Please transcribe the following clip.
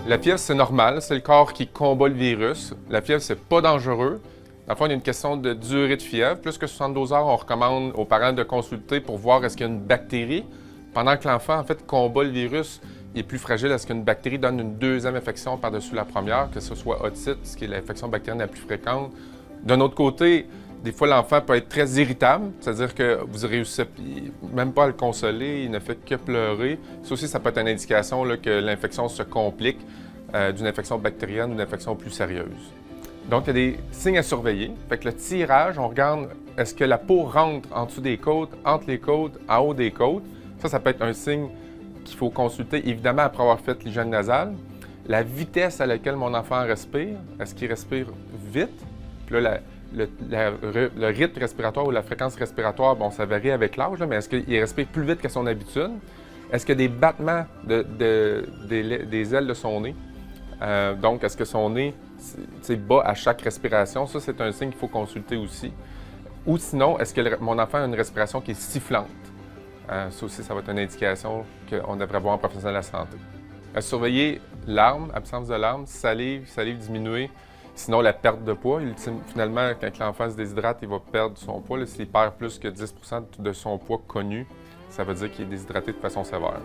La fièvre, c'est normal, c'est le corps qui combat le virus. La fièvre, c'est pas dangereux. Dans le fond, il y a une question de durée de fièvre. Plus que 72 heures, on recommande aux parents de consulter pour voir est-ce qu'il y a une bactérie. Pendant que l'enfant, en fait, combat le virus, il est plus fragile. Est-ce qu'une bactérie donne une deuxième infection par-dessus la première, que ce soit otite, ce qui est l'infection bactérienne la plus fréquente. D'un autre côté, des fois, l'enfant peut être très irritable, c'est-à-dire que vous réussissez même pas à le consoler, il ne fait que pleurer. Ça aussi, ça peut être une indication là, que l'infection se complique d'une infection bactérienne ou d'une infection plus sérieuse. Donc, il y a des signes à surveiller. Fait que le tirage, on regarde est-ce que la peau rentre en dessous des côtes, entre les côtes, en haut des côtes. Ça peut être un signe qu'il faut consulter, évidemment, après avoir fait l'hygiène nasale. La vitesse à laquelle mon enfant respire, est-ce qu'il respire vite? Puis là, le rythme respiratoire ou la fréquence respiratoire, bon, ça varie avec l'âge, mais est-ce qu'il respire plus vite que son habitude? Est-ce qu'il y a des battements des ailes de son nez? Donc, est-ce que son nez bat à chaque respiration? Ça, c'est un signe qu'il faut consulter aussi. Ou sinon, est-ce que mon enfant a une respiration qui est sifflante? Ça aussi, ça va être une indication qu'on devrait voir un professionnel de la santé. Surveiller larmes, absence de larmes, salive diminuée. Sinon, la perte de poids. Finalement, quand l'enfant se déshydrate, il va perdre son poids. S'il perd plus que 10 % de son poids connu, ça veut dire qu'il est déshydraté de façon sévère.